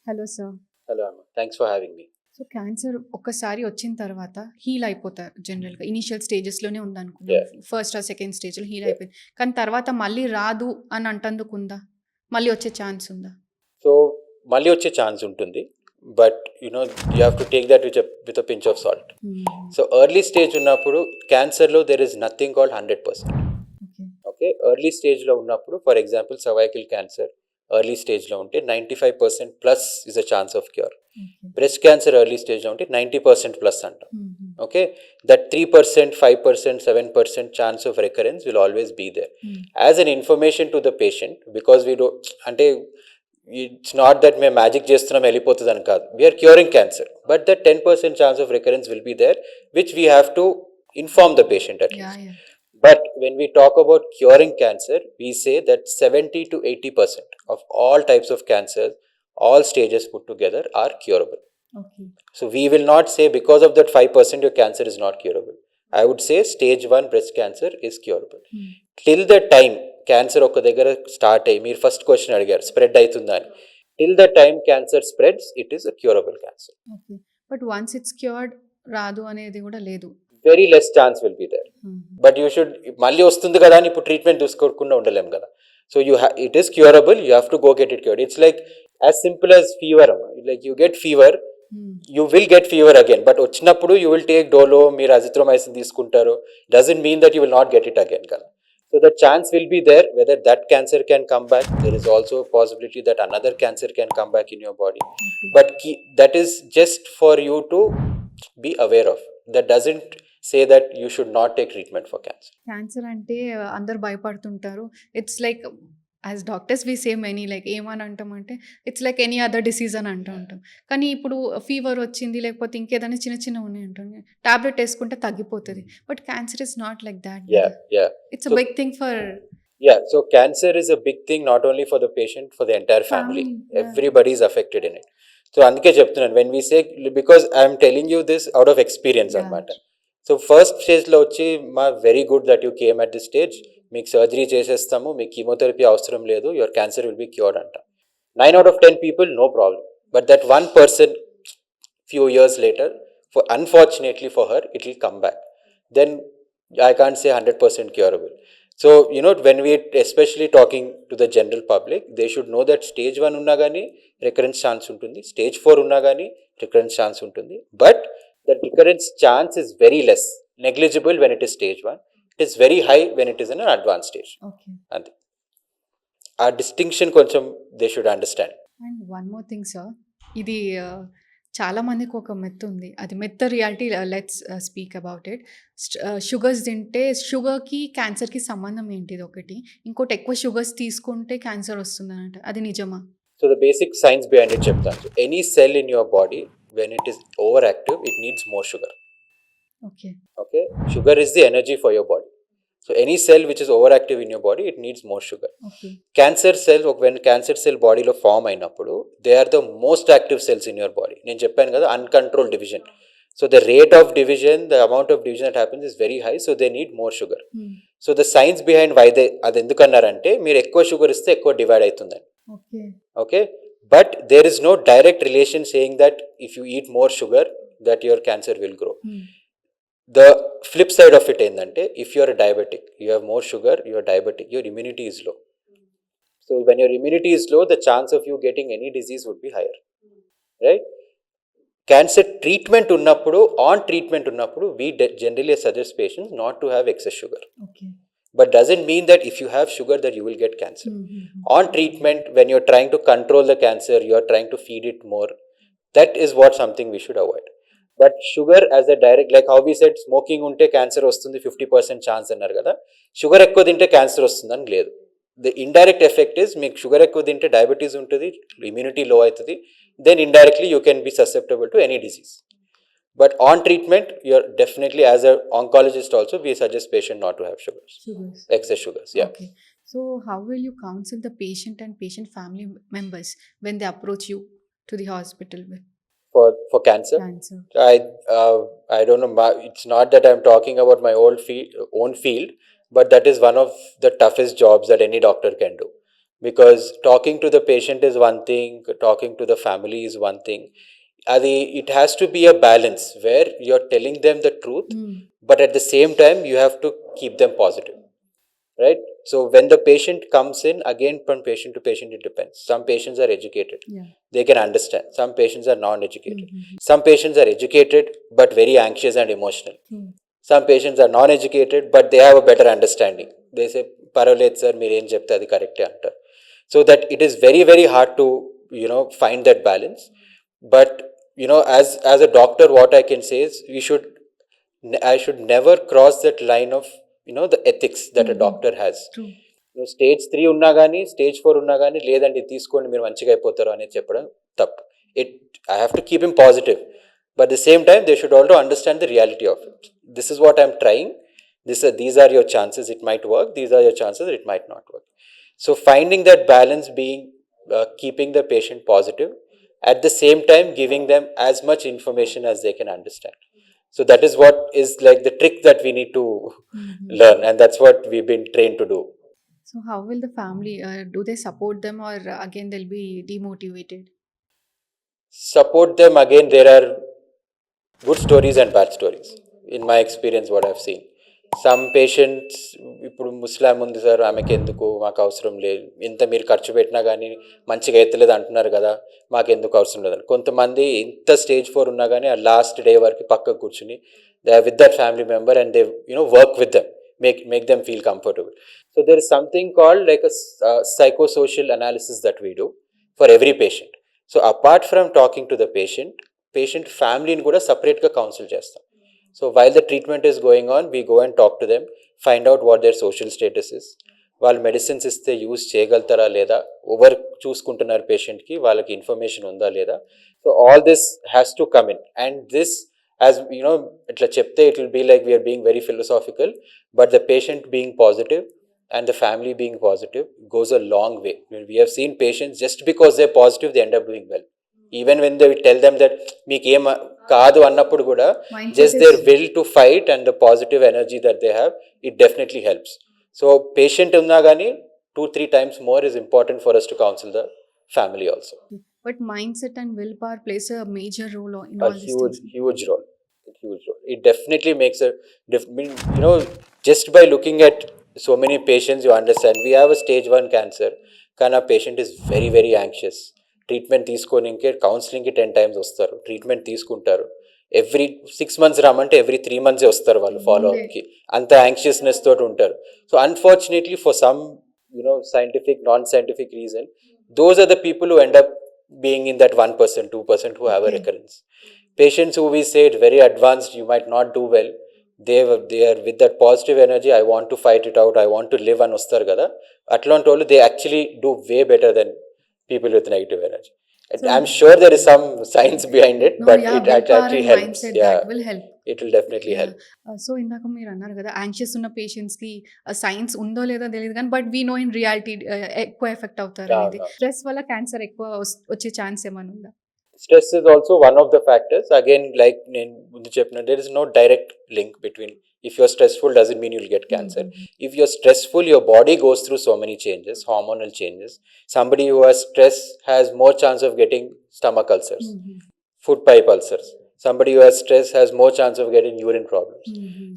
Hello sir. Hello, Amma. Thanks for having me. So cancer ఒక్కసారి వచ్చిన తర్వాత heal అయిపోతారు జనరల్‌గా. ఇనీషియల్ స్టేజెస్‌లోనే ఉందనుకుందాం. Yeah. ఫస్ట్ ఆర్ సెకండ్ స్టేజ్‌లో హీల్ Yeah. అయిపోయింది. కానీ తర్వాత మళ్ళీ రాదు అని అంటందుకుందా? మళ్ళీ వచ్చే ఛాన్స్ ఉందా? So, మళ్ళీ వచ్చే ఛాన్స్ ఉంటుంది. But you have to take that with a pinch of salt. So, early stage ఉన్నప్పుడు క్యాన్సర్లో there is nothing called 100%. Okay. Okay? Early stage లో ఉన్నప్పుడు, for example cervical cancer early స్టేజ్లో ఉంటే 95% plus is a chance of cure. Breast cancer early స్టేజ్లో ఉంటే 90% plus అంటాం. Okay, that 3%, 5%, 7% chance of recurrence will always be there. As an information to the patient, because we don't, అంటే it's not that మేము magic చేస్తున్నాం వెళ్ళిపోతుంది అని కాదు, we're curing cancer, but that 10% chance of recurrence will be there, which we have to inform the patient at least. But when we talk about curing cancer, we say that 70 to 80% of all types of cancers, all stages put together, are curable. Okay. So we will not say because of that 5% your cancer is not curable. I would say stage 1 breast cancer is curable. Till the time cancer ఒక దగ్గర start అయ్యి, మీరు first question అడిగారు spread అవుతుందా అని, till the time cancer spreads, it is a curable cancer. Okay. But once it's cured రాదు అనేది కూడా లేదు. Very less chance will be there. But you should, మళ్ళీ వస్తుంది కదా అని ఇప్పుడు ట్రీట్మెంట్ తీసుకోకుండా ఉండలేం కదా. So it is curable, you have to go get it cured. It's like as simple as fever. Like you get fever, you will get fever again, but వచ్చినప్పుడు you will take dolo, మీరు azithromycin తీసుకుంటారు, doesn't mean that you will not get it again కదా. So the chance will be there whether that cancer can come back. There is also a possibility that another cancer can come back in your body. But that is just for you to be aware of. That doesn't say that you should not take treatment for cancer. Cancer అంటే అందరూ భయపడుతుంటారు. It's like as doctors we say many like ఏమని అంటామంటే it's like any other disease అని అంటూ ఉంటాం. కానీ ఇప్పుడు ఫీవర్ వచ్చింది లేకపోతే ఇంకేదైనా చిన్న చిన్న ఉన్నాయి అంటాం. టాబ్లెట్ వేసుకుంటే తగ్గిపోతుంది. But cancer is not like that. Yeah. It's a big thing for. Yeah, so cancer is a big thing not only for the patient, for the entire family. Everybody is affected in it. So అందుకే చెప్తున్నాను, when we say, because I am telling you this out of experience అన్నమాట. So first స్టేజ్లో వచ్చి very good that you came at this stage, మీకు surgery చేసేస్తాము, మీకు chemotherapy అవసరం లేదు, your cancer will be cured అంట. 9 out of 10 people, no problem. But that one person, few years later, unfortunately for her, it will come back. Then I can't say 100% curable. So, when we especially talking to the general public, they should know that stage 1 ఉన్నా కానీ recurrence chance ఉంటుంది, stage 4 ఉన్నా కానీ recurrence chance ఉంటుంది. But the recurrence chance is very less, negligible when it is stage 1. It is very high when it is in an advanced stage. Okay. And our distinction కొంచెం they should understand. And one more thing, sir. ఇది చాలా మందికి ఒక myth ఉంది. అది myth reality. Let's speak about it. Sugars తింటే షుగర్కి క్యాన్సర్కి సంబంధం ఏంటిది ఒకటి, ఇంకోటి ఎక్కువ షుగర్స్ తీసుకుంటే క్యాన్సర్ వస్తుందని అంట. అది నిజమా? So the basic science behind it చెప్తాను. So any cell in your body, when it is overactive, it needs more sugar. Okay, sugar is the energy for your body. So any cell which is overactive in your body, it needs more sugar. Cancer cells, when cancer cell body lo form అయినప్పుడు, they are the most active cells in your body. నేను చెప్పాను కదా, uncontrolled division. So the rate of division, the amount of division that happens is very high, so they need more sugar. So the science behind why they అది ఎందుకన్నారంటే, మీరు ఎక్కువ sugar ఇస్తే ఎక్కువ divide అవుతుందని. Okay, but there is no direct relation saying that if you eat more sugar that your cancer will grow. The flip side of it ఏంటంటే, if you are a diabetic, you have more sugar, you are diabetic, your immunity is low. So when your immunity is low, the chance of you getting any disease would be higher, right? Cancer treatment ఉన్నప్పుడు, on treatment ఉన్నప్పుడు, we generally suggest patients not to have excess sugar. But doesn't mean that if you have sugar that you will get cancer. On treatment, when you're trying to control the cancer, you're trying to feed it more, that is what something we should avoid. But sugar as a direct, like how we said, smoking ఉంటే cancer వస్తుంది 50% chance అన్నారు కదా, sugar ఎక్కువ తింటే cancer వస్తుందని లేదు. The indirect effect is, మీకు sugar ఎక్కువ తింటే డయాబెటీస్ ఉంటుంది, ఇమ్యూనిటీ లో అవుతుంది, then indirectly you can be susceptible to any disease. But on treatment, you're definitely, as an oncologist also, we suggest patient not to have sugars. Excess sugars, yeah. Okay. So how will you counsel the patient and patient family members when they approach you to the hospital For cancer? I don't know, it's not that I'm talking about my own field, but that is one of the toughest jobs that any doctor can do. because talking to the patient is one thing, talking to the family is one thing. It has to be a balance where you're telling them the truth, but at the same time you have to keep them positive, right? So when the patient comes in, again, from patient to patient it depends. Some patients are educated, they can understand. Some patients are non-educated. Some patients are educated but very anxious and emotional. Some patients are non-educated but they have a better understanding. They say paravalet sir meer em chepte adi correct antar. So that it is very very hard to find that balance. But as a doctor, what I can say is I should never cross that line of the ethics that a doctor has. నువ్వు stage 3 ఉన్నా కానీ, stage 4 ఉన్నా కానీ, లేదండి తీసుకోండి మీరు మంచిగా అయిపోతారు అనేది చెప్పడం తప్పు. I have to keep him positive, but the same time they should also understand the reality of it. This is what I'm trying, these are your chances, it might work, these are your chances, it might not work. So finding that balance, being keeping the patient positive, at the same time giving them as much information as they can understand. So that is what is like the trick that we need to learn, and that's what we've been trained to do. So how will the family, do they support them, or again they'll be demotivated? Support them, again, there are good stories and bad stories. In my experience, what I've seen, some patients, ఇప్పుడు ముస్లాం ఉంది sir, ఆమెకి ఎందుకు, మాకు అవసరం లేదు, ఇంత మీరు ఖర్చు పెట్టినా కానీ మంచిగా అవుతలేదు అంటున్నారు కదా, మాకు ఎందుకు అవసరం లేదని. కొంతమంది ఇంత స్టేజ్ 4 ఉన్నా కానీ ఆ లాస్ట్ డే వరకు పక్కకు కూర్చుని they are with that family member and they work with them, make them feel comfortable. So there is something called like a psychosocial analysis that we do for every patient. So apart from talking to the patient family ni kuda separate ga counsel chestam. So while the treatment is going on, we go and talk to them, find out what their social status is, వాళ్ళు medicines ఇస్తే use చేయగలుగుతారా లేదా, over చూసుకుంటున్నారు పేషెంట్కి, వాళ్ళకి information ఉందా లేదా. So all this has to come in, and this as ఇట్లా చెప్తే it will be like we're being very philosophical, but the patient being positive and the family being positive goes a long way. We have seen patients, just because they're positive, they end up doing well. Even when they tell them that meeku em kaadu annappudu kuda, just their will to fight and the positive energy that they have, it definitely helps. So patient unna gani 2-3 times more is important for us to counsel the family also. But mindset and willpower plays a major role in all these things. Huge role. It definitely makes a difference. Just by looking at so many patients, you understand we have a stage 1 cancer, కానీ ఆ patient is very very anxious. Treatment తీసుకోనికే కౌన్సిలింగ్కి 10 times వస్తారు, treatment తీసుకుంటారు. Every 6 months రామంటే every 3 months వస్తారు వాళ్ళు ఫాలోఅప్కి, అంత యాంగ్షియస్నెస్ తోటి ఉంటారు. So unfortunately for some scientific, non-scientific reason, those are the people who end up being in that 1%, 2% who have a recurrence. Patients who we say it very advanced, you might not do well, they are with that positive energy, I want to fight it out, I want to live, and వస్తారు కదా, అట్లాంటి వాళ్ళు they actually do way better than people with negative energy. So, I'm sure there is some science behind it, but it actually helps. Mindset, that will help. It will definitely help. So ఇందాక మీరు అన్నారు కదా, anxious ఉన్న పేషెంట్స్కి science ఉందో లేదో తెలియదు కానీ, but we know in reality ఎక్కువ ఎఫెక్ట్ అవుతారు అనేది. స్ట్రెస్ వల్ల క్యాన్సర్ ఎక్కువ వచ్చే ఛాన్స్ ఏమైనా ఉందా? Stress is also one of the factors. Again, like there is no direct link between, if you're stressful doesn't mean you'll get cancer. If you're stressful, your body goes through so many changes, hormonal changes. Somebody who has stress has more chance of getting stomach ulcers, food pipe ulcers. Somebody who has stress has more chance of getting urine problems.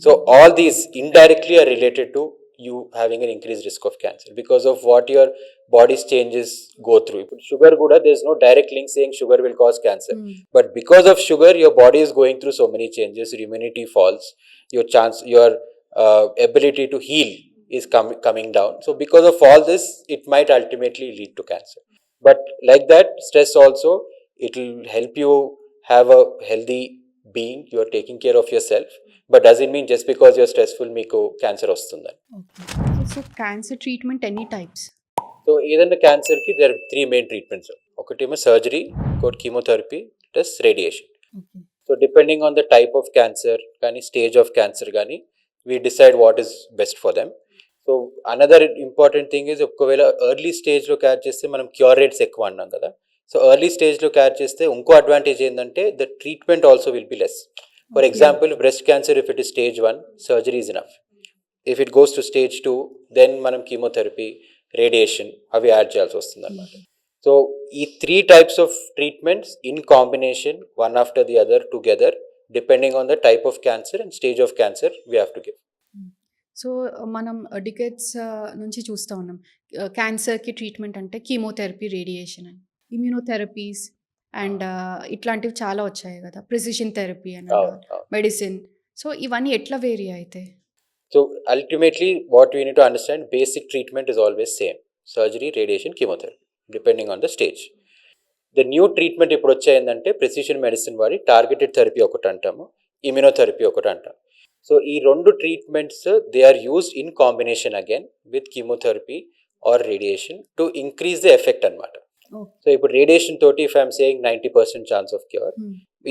So all these indirectly are related to you having an increased risk of cancer because of what your body's changes go through. Sugar kuda, there's no direct link saying sugar will cause cancer, but because of sugar your body is going through so many changes, your immunity falls, your ability to heal is coming down. So because of all this, it might ultimately lead to cancer. But like that, stress also, it will help you have a healthy being, you are taking care of yourself, but doesn't mean just because you're stressful meeku cancer vastundani. Okay. So cancer treatment, any types? So ఏదైనా క్యాన్సర్కి there are 3 main treatments. ఒకటేమో surgery, ఇంకోటి chemotherapy, plus radiation. So depending on the type of cancer కానీ stage of cancer కానీ we decide what is best for them. So another important thing is, ఒకవేళ early స్టేజ్లో catch చేస్తే మనం cure rates ఎక్కువ అన్నాం కదా. సో ఎర్లీ స్టేజ్లో క్యాచ్ చేస్తే ఇంకో అడ్వాంటేజ్ ఏంటంటే the treatment also will be less. For example breast cancer, if it is stage 1, surgery is enough. If it goes to stage 2, then manam chemotherapy radiation అవి add చేయాల్సి వస్తుంది అనమాట. So ఈ 3 types of treatments in combination, one after the other together, depending on the type of cancer and stage of cancer, we have to give. So మనం decades నుంచి చూస్తూ ఉన్నాం క్యాన్సర్కి ట్రీట్మెంట్ అంటే కీమోథెరపీ, రేడియేషన్ అని, ఇమ్యూనోథెరపీస్ అండ్ ఇట్లాంటివి చాలా వచ్చాయి కదా, ప్రిసిషన్ థెరపీ అని, మెడిసిన్. సో ఇవన్నీ ఎట్లా వేరీ అయితే? So ultimately what we need to understand, basic treatment is always same: surgery, radiation, chemotherapy, depending on the stage. The new treatment ఇప్పుడు వచ్చేందంటే ప్రెసిషన్ మెడిసిన్ వాడి టార్గెటెడ్ థెరపీ ఒకటి అంటాము, immunotherapy ఒకటి అంటాం. సో ఈ రెండు treatments they are used in combination again with chemotherapy or radiation to increase the effect అనమాట. సో ఇప్పుడు రేడియేషన్ తోటి if I'm saying 90% chance of cure,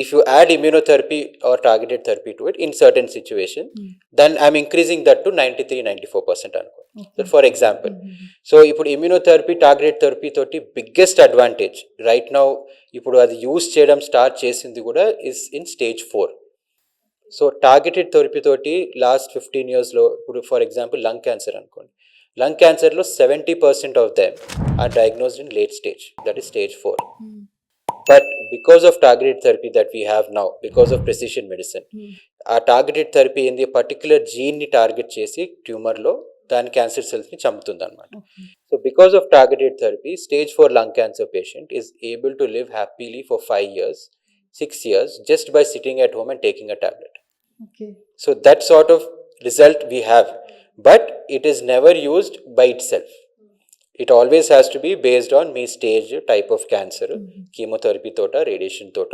if you add immunotherapy or targeted therapy to it in certain situation, then I'm increasing that to 93-94% అనుకో. So for example, so ఇప్పుడు immunotherapy, targeted therapy తోటి biggest advantage right now ఇప్పుడు అది use చేయడం start చేసింది కూడా is in stage 4. So targeted therapy తోటి last 15 years లో ఇప్పుడు ఫర్ ఎగ్జాంపుల్ లంగ్ క్యాన్సర్ అనుకోండి, లంగ్ క్యాన్సర్లో 70% of them are diagnosed in late stage, that is stage 4. But because of targeted therapy that we have now, because of precision medicine, our targeted therapy in the particular gene ni target chesi tumor lo dan cancer cells ni chamtundi anamata. So because of targeted therapy, stage 4 lung cancer patient is able to live happily for 5 years, 6 years just by sitting at home and taking a tablet. Okay. So that sort of result we have, but it is never used by itself. It always has to be based on మీ stage, type of cancer, chemotherapy తోట, radiation తోట,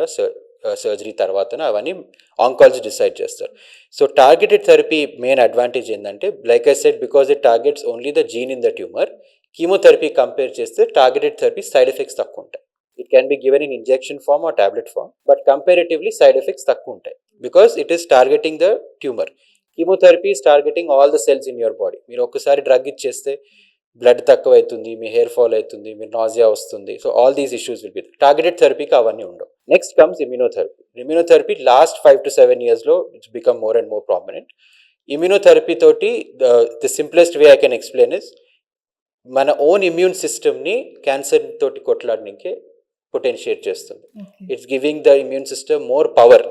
surgery తర్వాత అవన్నీ oncology decide చేస్తారు. So targeted therapy main advantage ఏంటంటే, like I said, because it targets only the gene in the tumour, chemotherapy compare చేస్తే targeted therapy side effects తక్కువ ఉంటాయి. It can be given in injection form or tablet form, but comparatively side effects తక్కువ ఉంటాయి because it is targeting the tumour. Chemotherapy is targeting all the cells in your body. మీరు ఒక్కసారి drug ఇచ్చేస్తే blood తక్కువ అవుతుంది, మీ hair fall అవుతుంది, మీరు nausea వస్తుంది. So all these issues will be targeted థెరపీకి అవన్నీ ఉండవు. Next comes immunotherapy. Immunotherapy last 5 to 7 years లో it's become more and more prominent. Immunotherapy తోటి the simplest way I can explain is, మన own immune సిస్టమ్ని cancer తోటి కొట్లాడడానికి potentiate చేస్తుంది. It's giving the immune system more power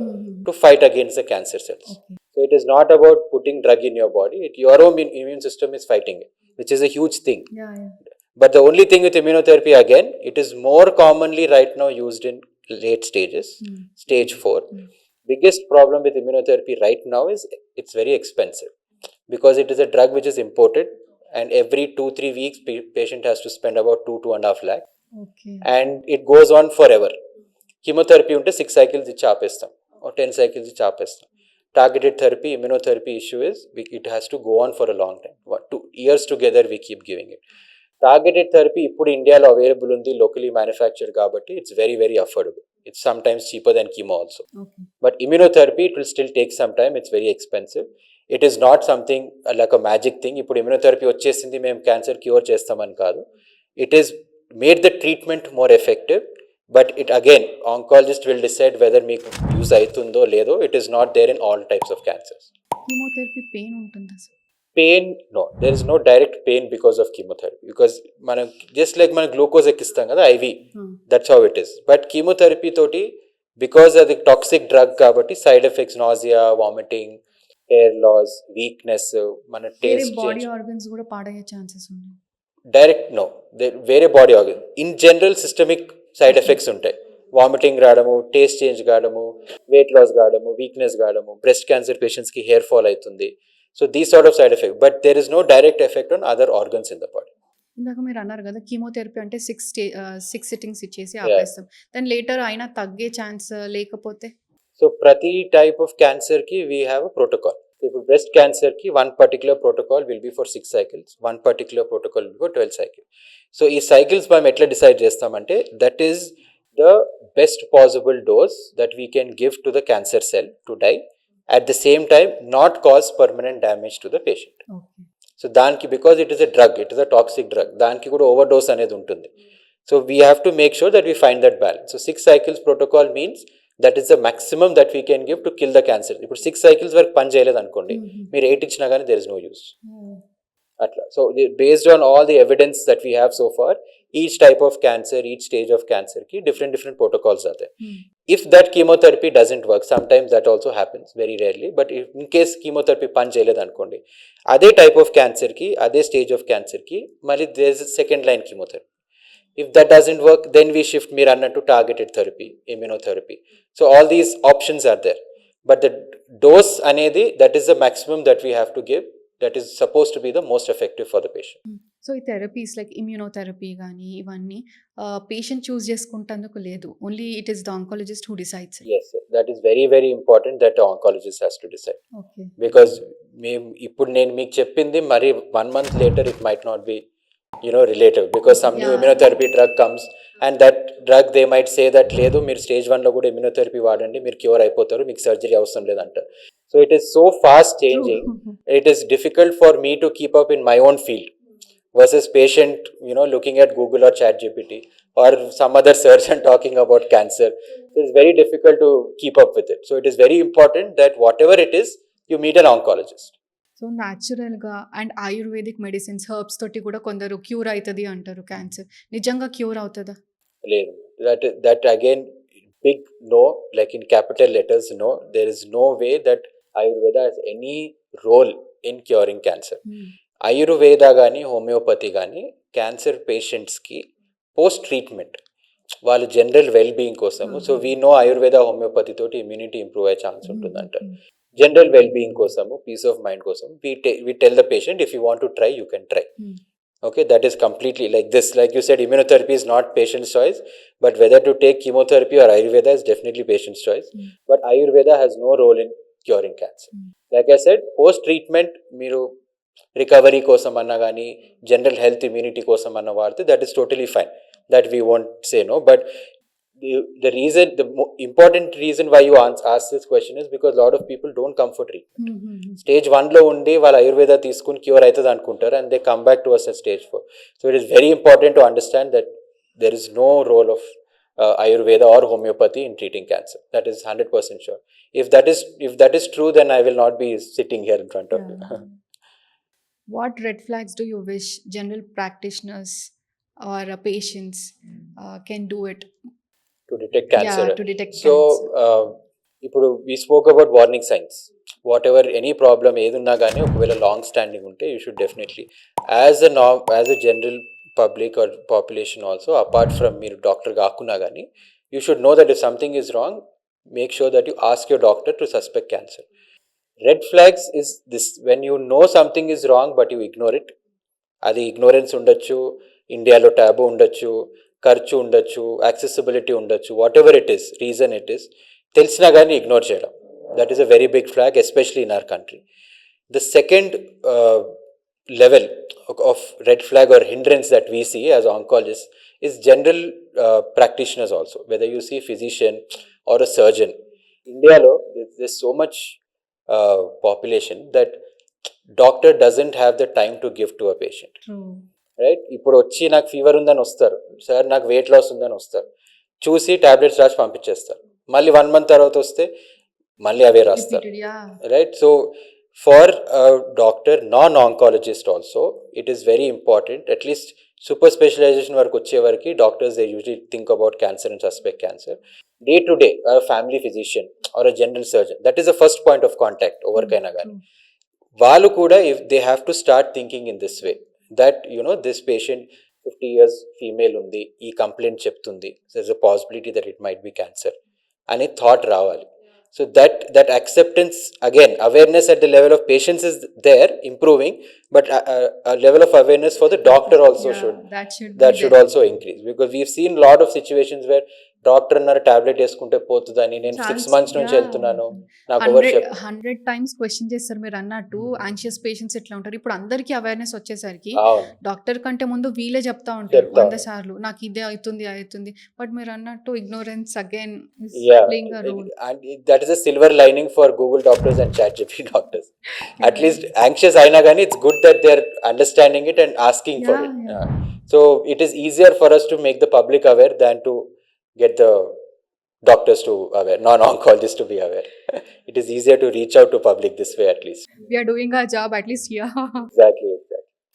to fight against the cancer cells. So it is not about putting drug in your body, your own immune system is fighting it, which is a huge thing. Yeah. But the only thing with immunotherapy, again, it is more commonly right now used in late stages, stage 4. Biggest problem with immunotherapy right now is it's very expensive because it is a drug which is imported, and every 2-3 weeks patient has to spend about 2.5 lakh. Okay. And it goes on forever. Chemotherapy unte 6 cycles ichi aapestam or 10 cycles ichi aapestam. Targeted therapy, immunotherapy issue is it has to go on for a long time. 2 years together we keep giving it. Targeted therapy ippudu India lo available undi, locally manufactured kabatti it's very very affordable. It's sometimes cheaper than chemo also. Okay. But immunotherapy, it will still take some time. It's very expensive. It is not something like a magic thing. Ippudu immunotherapy vachesindi mem cancer cure chestamani kaadu. It is made the treatment more effective. But it again, oncologist will decide whether మీకు use అవుతుందో లేదో. It is not there in all types of cancers. Chemotherapy pain ఉంటుందా sir? Pain, no. There is no direct pain because of chemotherapy. Because మనం just like మనం glucose ఎక్కిస్తాం కదా, IV. That's how it is. But chemotherapy తోటి, because అది toxic drug కాబట్టి side effects, nausea, vomiting, hair loss, weakness, మన taste, body organs కూడా పాడయ్యే chances ఉన్నాయి. డైరెక్ట్ నో, వేరే body organ. In general systemic side effects ఉంటాయి. వామిటింగ్ రావడము, టేస్ట్ చేంజ్ కావడము, వెయిట్ లాస్ కావడము, వీక్నెస్ కావడము, బ్రెస్ట్ క్యాన్సర్ పేషెంట్స్కి హెయిర్ ఫాల్ అవుతుంది. So these sort of side effect, but there is no direct effect on other organs in the body. ఇందాక మీరు అన్నారు కదా, కీమోథెరపీ అంటే 6 సిట్టింగ్స్ ఇచ్చేసి ఆపేస్తాం, దాని లేటర్ అయినా తగ్గే ఛాన్స్ లేకపోతే? సో ప్రతి టైప్ ఆఫ్ క్యాన్సర్కి వీ హ్యావ్ అ ప్రోటోకాల్. ఇప్పుడు బ్రెస్ట్ క్యాన్సర్కి one particular protocol will be for 6 cycles, one particular protocol will be for 12 cycles. So ఈ సైకిల్స్ మనం ఎట్లా డిసైడ్ చేస్తామంటే, that is the best possible dose that we can give to the cancer cell to die, at the same time not cause permanent damage to the patient. So దానికి, because it is a drug, it is a toxic drug, దానికి కూడా over dose అనేది ఉంటుంది. So we have to make sure that we find that balance. So 6 cycles protocol means that is the maximum that we can give to kill the cancer. ఇప్పుడు 6 cycles వరకు పని చేయలేదు అనుకోండి, మీరు 8 ఇచ్చినా కానీ there is no use. Atla. So based on all the evidence that we have so far, each type of cancer, each stage of cancer ki different protocols are there. If that chemotherapy doesn't work, sometimes that also happens, very rarely, but if in case chemotherapy పని చేయలేదు అనుకోండి, అదే type of క్యాన్సర్కి, అదే stage of క్యాన్సర్కి మళ్ళీ there is second line chemotherapy. If that doesn't work, then we shift మీరు అన్నట్టు targeted therapy, immunotherapy. So all these options are there. But the dose అనేది, that is the maximum that we have to give. That is supposed to be the most effective for the patient. So ఈ therapies like immunotherapy కానీ ఇవన్నీ patient చూస్ చేసుకుంటందుకు లేదు, only it is the oncologist who decides. Yes, that is very important that the oncologist has to decide. Okay. Because ఇప్పుడు నేను మీకు చెప్పింది మరి 1 month later it might not be relative, because some new immunotherapy drug comes and that drug they might say that లేదు మీరు stage 1 లో కూడా immunotherapy వాడండి, మీరు క్యూర్ అయిపోతారు, మీకు సర్జరీ అవసరం లేదంట. So it is so fast changing. It is difficult for me to keep up in my own field versus patient looking at Google or ChatGPT or some other surgeon talking about cancer. It's very difficult to keep up with it. So it is very important that whatever it is, you meet an oncologist. So న్యాచురల్గా and ayurvedic medicines herbs తోటి కూడా కొందరు cure అవుతుంది అంటారు cancer. నిజంగా cure అవుతుందా? లేదు. That again, big no, like in capital letters no. There is no way that Ayurveda has any role in curing cancer. Ayurveda కానీ హోమియోపతి కానీ క్యాన్సర్ పేషెంట్స్కి పోస్ట్ ట్రీట్మెంట్ వాళ్ళు జనరల్ వెల్ బీయింగ్ కోసము, so we know Ayurveda homeopathy తోటి immunity improve అయ్యే chance ఉంటుందంట. General well being కోసము, piece of mind కోసం we tell the patient, if you want to try, you can try. Okay, that is completely like this. Like you said, immunotherapy is not patient's choice, but whether to take chemotherapy or Ayurveda is definitely patient's choice. But Ayurveda has no role in curing cancer. Like I said, post treatment మీరు recovery కోసం అన్నా కానీ general health immunity కోసం అన్న వాడితే that is totally fine, that we won't say no. But the reason, the important reason why you ask this question is because a lot of people don't come for treatment. Stage 1 లో ఉండి వాళ్ళు ఆయుర్వేద తీసుకుని cure అవుతుంది అనుకుంటారు and they come back to us at stage 4. So it is very important to understand that there is no role of Ayurveda or homeopathy in treating cancer. That is 100% sure. If that is true, then I will not be sitting here in front of you. What red flags do you wish general practitioners or patients can do it to detect cancer? Yeah, to detect so, cancer. ఇప్పుడు we spoke about warning signs. Whatever any problem ఏదున్నా కానీ ఒకవేళ long standing ఉంటే you should definitely, as a general public or population also, apart from మీరు doctor కాకున్నా కానీ, you should know that if something is wrong, make sure that you ask your doctor to suspect cancer. Red flags is this: when you know something is wrong but you ignore it. అది ignorance ఉండొచ్చు, ఇండియాలో tab ఉండొచ్చు, ఖర్చు ఉండొచ్చు, accessibility ఉండొచ్చు, whatever it is, reason it is, తెలిసినా కానీ ignore చేయడం, that is a very big flag, especially in our country. The second level of red flag or hindrance that we see as oncologists is general practitioners also, whether you see physician or a surgeon. Indialo there's so much population that doctor doesn't have the time to give to a patient. Right. ఇప్పుడు వచ్చి నాకు fever ఉందని వస్తారు, sir నాకు weight loss ఉందని వస్తారు, చూసి tablets రాసి పంపించేస్తారు, మళ్ళీ 1 month తర్వాత వస్తే మళ్ళీ అవే రాస్తారు, right. So for doctor non oncologist also it is very important, at least super specialization వరకు వచ్చే వరకు doctors they usually think about cancer and suspect cancer. Day to day family physician or a general surgeon, that is the first point of contact ఎవరికైనా కానీ. వాళ్ళు కూడా if they have to start thinking in this way, that this patient 50 years female undi, ee complaint cheptundi, there's a possibility that it might be cancer ane thought ravali. So that acceptance, again awareness at the level of patients is there, improving, but a level of awareness for the doctor also should also increase, because we've seen a lot of situations where doctor అన్నారు tablet వేసుకుంటే పోతుందని, నేను 6 months నుంచి వెళ్తున్నాను, నాకు 100 times question చేస్తారు. మీరు అన్నట్టు యాంగ్షియస్ పేషెంట్స్ ఎట్లా ఉంటారు, ఇప్పుడు అందరికీ అవేర్నెస్ వచ్చేసరికి డాక్టర్ కంటే ముందు వీళ్ళే చెప్తా ఉంటారు 100 సార్లు నాకు ఇదే అవుతుంది, బట్ మీరు అన్నట్టు ignorance again playing a role. That is a silver lining for Google doctors and ChatGPT doctors. At least anxious అయినా కానీ it's good that they are understanding it and asking for it. So it is easier for us to make the public aware than to get the doctors to aware, non-oncologists to be aware. It is easier to reach out to public this way, at least. We are doing our job at least here. Exactly.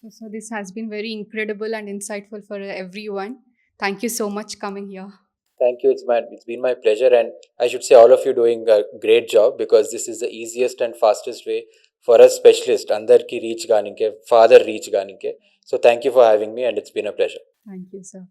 So this has been very incredible and insightful for everyone. Thank you so much coming here. Thank you. It's been my pleasure, and I should say all of you doing a great job, because this is the easiest and fastest way for a specialist अंदर की reach गाने के, father reach गाने के. So thank you for having me, and it's been a pleasure. Thank you, sir.